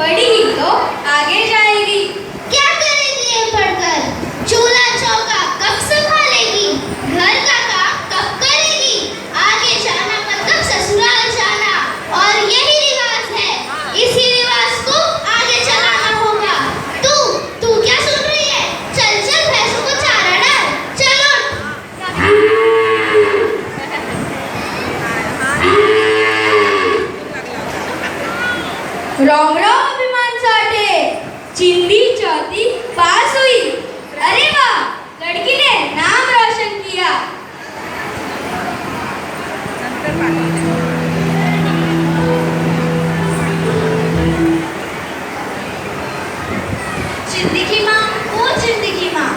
पढ़ेगी तो आगे जाएगी। क्या करेगी ये पढ़कर? चूल्हा चौका कब संभालेगी? घर का काम कब करेगी? आगे जाना मतलब ससुराल जाना, और यही रिवाज है। इसी रिवाज को आगे चलाना होगा। तू क्या सुन रही है? चल चल भैंसों को चारा डाल, चलो। रोम रोम अभिमान साठे, चिंदी चौथी पास हुई। अरे वाह, लड़की ने नाम रोशन किया। चिंदी की माँ, वो चिंदी की माँ,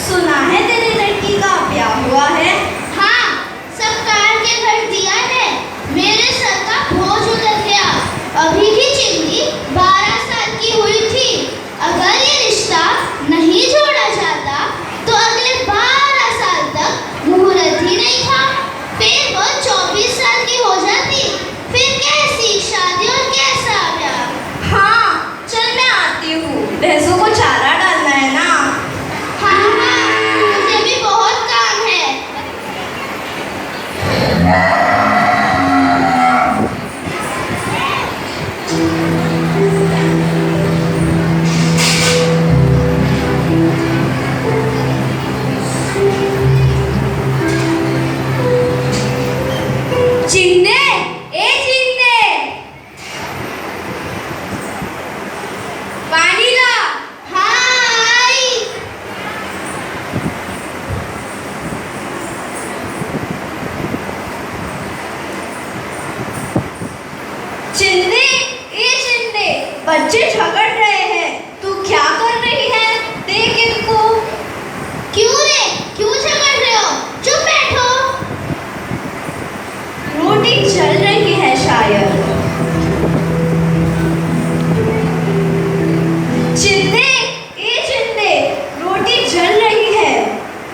सुना है तेरी लड़की का ब्याह हुआ है। हाँ, सब कार के घर दिया है। मेरे सर का बोझ उतर गया। अभी भी चिंदी 12 साल की हुई थी। अगर ये रिश्ता नहीं जोड़ा जाता तो अगले 12 साल तक मुहूर्त ही नहीं था। फिर वो 24 साल की हो जाती। फिर कैसी शादी और कैसा ब्याह। हाँ, चल मैं आती हूँ, भैंसों को चारा डालना है ना। हाँ मुझे भी बहुत काम है। चिन्ने, ए चिन्ने, पानी ला। हाय। चिन्ने, ए चिन्ने, बच्चे झगड़ रहे हैं। तू क्या कर रही है? देख इनको। क्यों रे? क्यों झगड़ रहे हो? चुप बैठो। रोटी जल रही है शायद। चिन्ने, ए चिन्ने, रोटी जल रही है।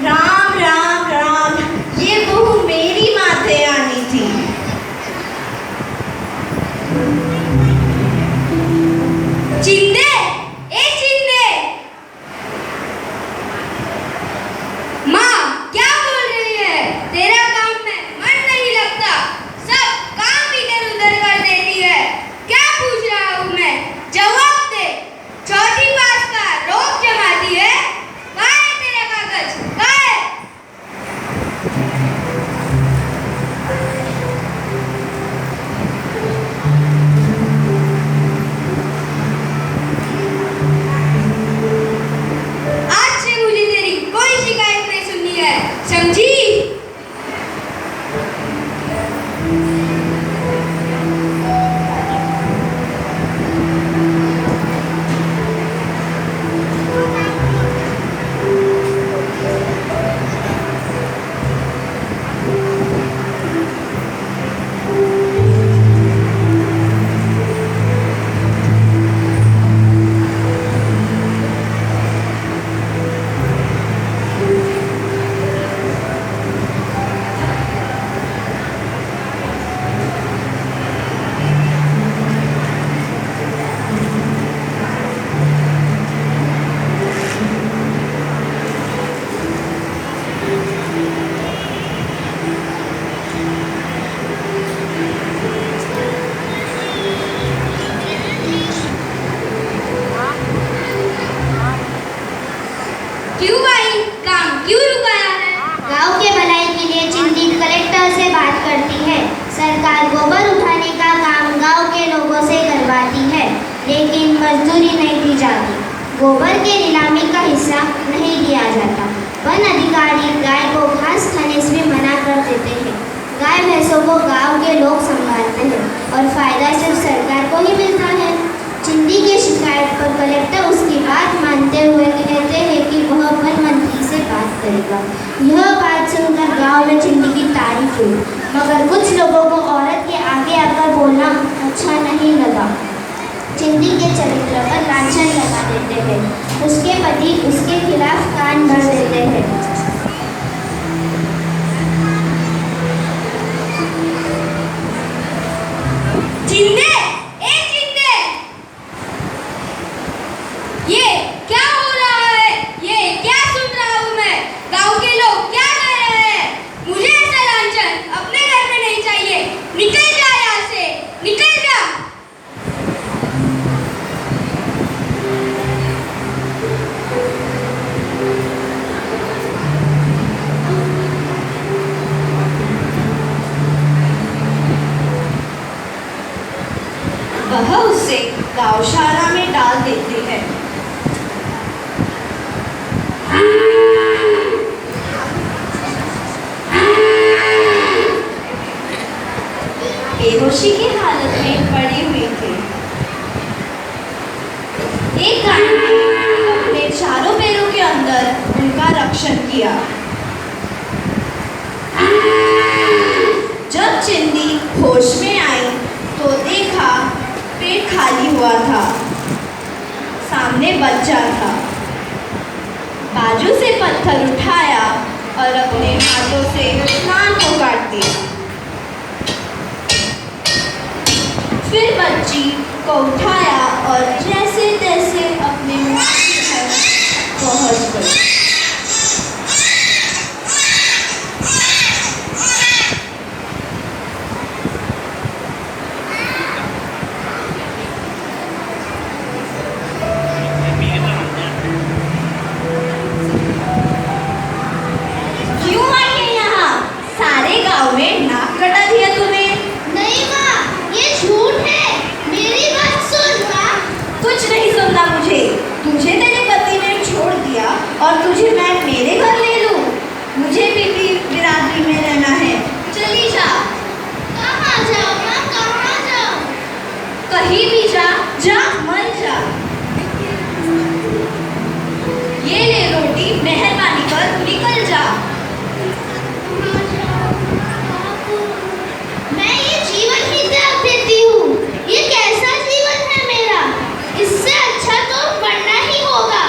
राम राम राम, ये बहू मेरी माथे आनी थी। चिन्ने, ए चिन्ने, माँ क्या बोल रही है? तेरा काम में मन नहीं लगता, सब काम इधर उधर कर देती है। क्या पूछ रहा हूँ मैं? जवाब दे। चौथी पास का रोक जमाती है। कहाँ है तेरा कागज? कहाँ है? आज से मुझे तेरी कोई शिकायत नहीं सुननी है, समझी? क्यों भाई, काम क्यों रुकाया है? गांव के भलाई के लिए चिंदी कलेक्टर से बात करती है। सरकार गोबर उठाने का काम गांव के लोगों से करवाती है, लेकिन मजदूरी नहीं दी जाती। गोबर के नीलामी का हिस्सा नहीं दिया जाता। वन अधिकारी गाय को घास खाने से भी मना कर देते हैं। गाय भैंसों को गांव के लोग संभालते हैं और फायदा सिर्फ सरकार को ही मिलता है। चिंदी की शिकायत पर कलेक्टर उसकी बात मानते हुए कहते हैं कि वह वन मंत्री से बात करेगा। यह बात सुनकर गांव में चिंदी की तारीफ हुई, मगर कुछ लोगों को औरत के आगे आकर बोलना अच्छा नहीं लगा। चिंदी के चरित्र पर लांछन लगा देते हैं। उसके पति उसके खिलाफ कान भर देते हैं। जी बेहोशी की हालत में पड़ी हुई थी। एक गाय ने अपने चारों पैरों के अंदर उनका रक्षण किया। जब चिंदी होश में आई तो देखा पेट खाली हुआ था, सामने बच्चा था। बाजू से पत्थर उठाया और अपने हाथों से कान को काट दिया। फिर बच्ची को उठाया और जैसे तैसे अपने मुंह घर पहुंच गई। क्यों आई है यहाँ? सारे गांव में नाक कटा दिया तुमने। नहीं माँ, ये झूठ है। मेरी बात सुन माँ। कुछ नहीं सुनना मुझे। तुझे तेरे पति ने छोड़ दिया और तुझे मैं मेरे घर ले लूं? मुझे भी बिरादरी में रहना है। चली जा। कहाँ जाओ माँ, कहाँ जाओ? कहीं भी जा, जा मर जा। ये ले रोटी, मेहरबानी कर निकल जा। मैं ये जीवन ही त्याग देती हूँ। ये कैसा जीवन है मेरा? इससे अच्छा तो मरना ही होगा।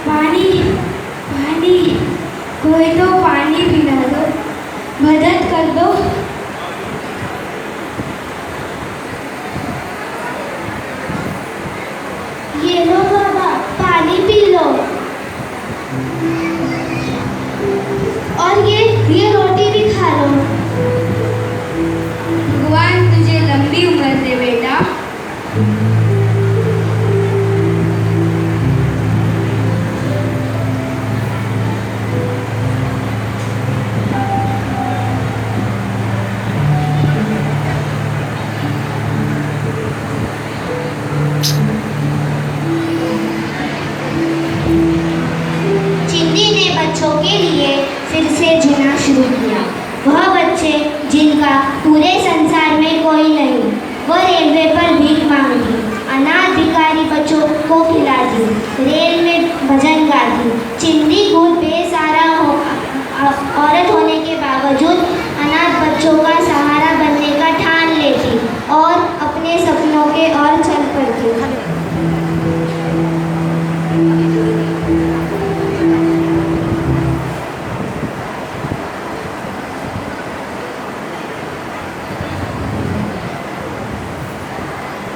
पानी, पानी, कोई तो पानी पिला दो, मदद कर दो। ये लो बाबा, पानी पी लो। और ये रोटी भी खा लो। भगवान तुझे लंबी उम्र दे बेटा। चिंदी ने बच्चों के लिए फिर से जीना शुरू किया। वह बच्चे जिनका पूरे संसार में कोई नहीं, वह रेलवे पर भीख मांगती, अनाथ भिखारी बच्चों को खिलाती, रेल में भजन गाती। चिंदी खुद बेसहारा औरत होने के बावजूद अनाथ बच्चों का सहारा बनने का ठान लेती और अपने सपनों के ओर चल पड़ती।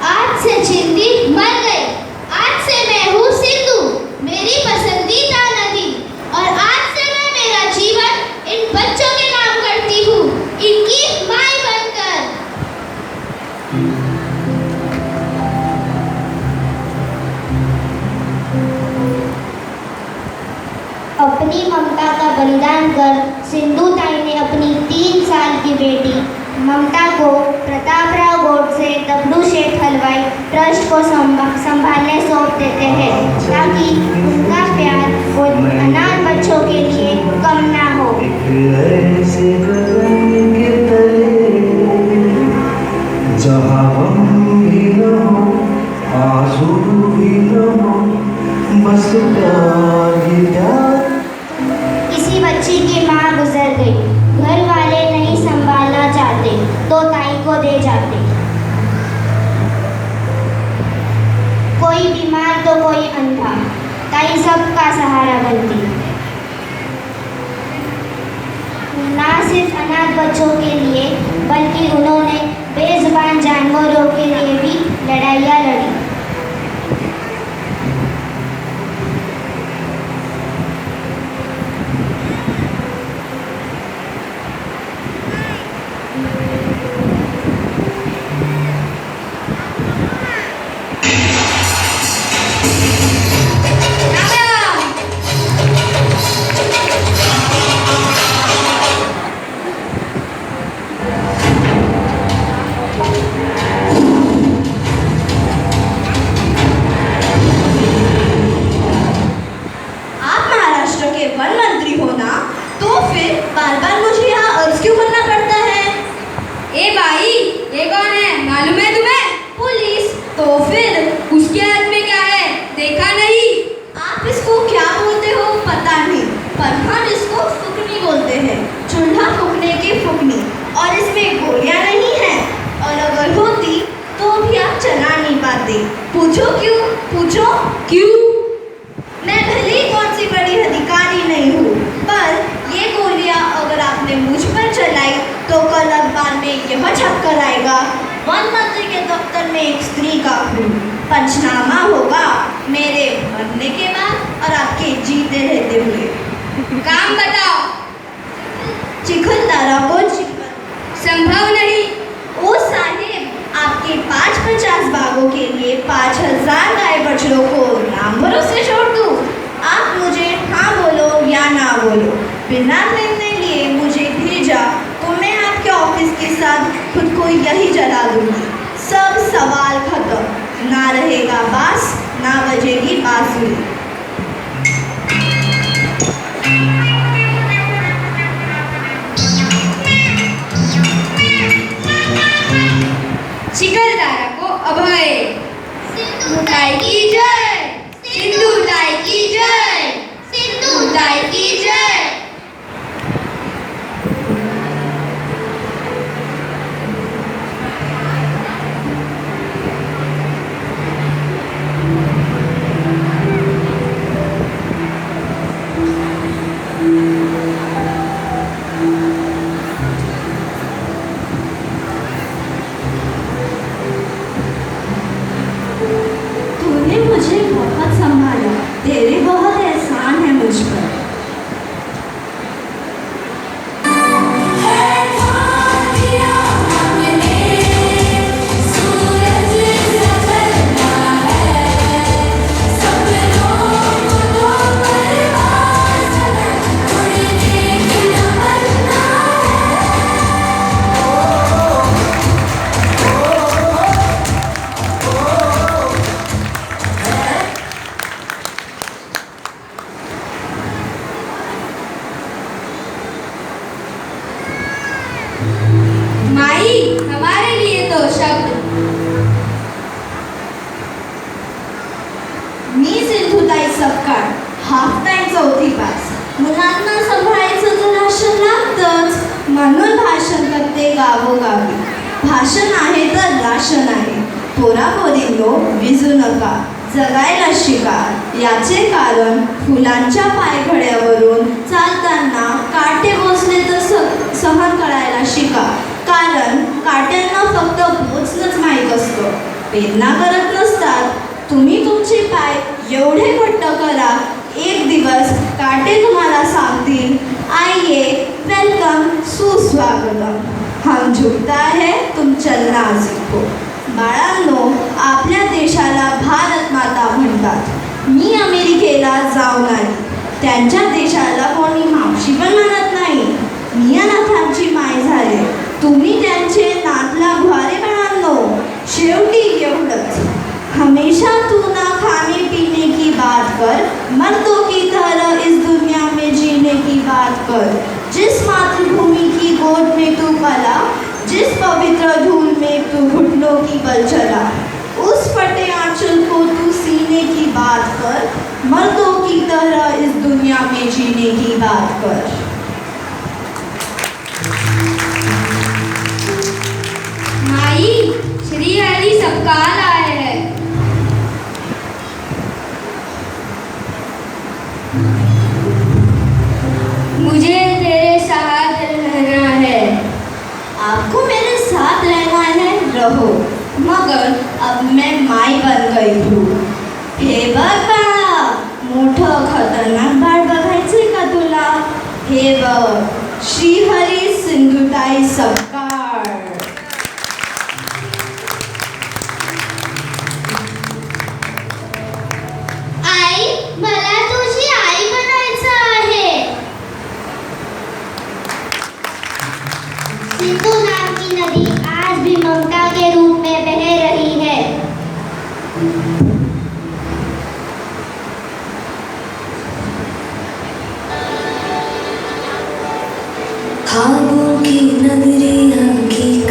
आज से चिंदी मर गई। आज से मैं हूँ सिंधु, मेरी पसंदीदा नदी। और आज से मैं मेरा जीवन इन बच्चों के नाम करती हूँ, इनकी माई बनकर। अपनी ममता का बलिदान कर सिंधु ताई ने अपनी 3 साल की बेटी ममता को प्रतापराव गोडसे दगड़ू शेठ हलवाई ट्रस्ट को संभालने सौंप देते हैं, ताकि उनका प्यार उन अनाथ बच्चों के लिए कम ना हो। ऐसे गगन के तले जहाँ हम भी न हो आंसू भी न हो बस प्यार ही प्यार। किसी बच्ची की माँ गुजर गई, घर वाले नहीं संभालना चाहते तो ताई को दे जाते। कोई बीमार तो कोई अंधा, ताई सबका सहारा बनती। ना सिर्फ अनाथ बच्चों के लिए बल्कि उन्होंने बेजुबान जानवरों के लिए भी लड़ाइयाँ लड़ी। वन मंत्री हो ना, तो फिर बार बार मुझे यहाँ अर्ज क्यों करना पड़ता है? ए भाई, ये कौन है मालूम है तुम्हें? पुलिस। तो फिर उसके हाथ में क्या है देखा नहीं? आप इसको क्या बोलते हो पता नहीं, पर हम इसको फुकनी बोलते हैं। चूल्हा फूकने की फुकनी। और इसमें गोलियां नहीं है, और अगर होती तो भी आप चला नहीं पाते। पूछो क्यों? पूछो क्यों? मैं भले ही कौन सी बड़ी अधिकारी नहीं हूँ, पर ये गोलियां अगर आपने मुझ पर चलाई तो कल अखबार में यह छप कर आएगा, वन मंत्री के दफ्तर में एक स्त्री का खून। पंचनामा होगा मेरे मरने के बाद और आपके जीते रहते हुए। काम बताओ। चिखलदारा को संभव नहीं। ओ साहेब, आपके 550 बागों के लिए 5000 गाय बछड़ों को नाम भरोसे छोड़ दूँ? आप मुझे हाँ बोलो या ना बोलो, बिना निर्णय लिए मुझे भेजा तो मैं आपके ऑफिस के साथ खुद को यही जला दूंगी। सब सवाल खत्म। ना रहेगा बास, ना बजेगी बांसुरी। चिखलदारा को अभय। सिंधु ताई की जय, सिंधु ताई की जय, सिंधु ताई की जय। तूने मुझे बहुत संभाला, तेरे बहुत एहसान है मुझ पर। माई, हमारे लिए तो शब्द। मी सिंधुताई सपकाळ, हाफ टाइम चौथी पास. मुलांना सांभाळायचं तर राशन लागतंच, म्हणून भाषण करते गावोगावी. भाषण आहे तर राशन आहे. पोरापोरींनो, विजू नका, जगायला शिका. याचे कारण फुलांच्या पायघड्यावरून चालताना काटे बसले तर सहन करायला शिका. कारण काट्यांना फक्त बोचणंच माहीत असतं, वेदना करत नसतात. तुम्ही तुमचे पाय एवढे घट्ट करा, एक दिवस काटे तुम्हाला सांगतील, आइए, वेलकम, सुस्वागतम, हम झुकता है, तुम चलना सीखो. बाळांनो, आपल्या देशाला भारत माता म्हणतात. मी अमेरिकेला जाऊन आली, त्यांच्या देशाला कोणी मावशी पण म्हणत नाही. मी अनाथांची माय झाले, तुम्ही त्यांचे नातला घ्वारे बाळांनो. शेवटी एवढंच, हमेशा तू ना खाने पीने की बात कर, मर्दों की तरह इस दुनिया में जीने की बात कर. जिस मातृभूमि की निकल चला। उस फटे आंचल को तू सीने की बात कर, मर्दों की तरह इस दुनिया में जीने की बात कर। माई, श्री हरि सपकाल आए हैं। मुझे तेरे साथ रहना है। आपको मेरे साथ रहना है, रहो, मगर अब मैं माई बन गई हूँ। हे बाबा, मोठं खतरनाक बाळ बघायचे का तुला? हे बघ, श्रीहरी सिंधुताई सपकाळ। आई, मला तुझी आई बनायचं आहे। सिंधु नाम की नदी आज भी ममता के रूप में बह रही है। ख्वाबों की नगरी आंखी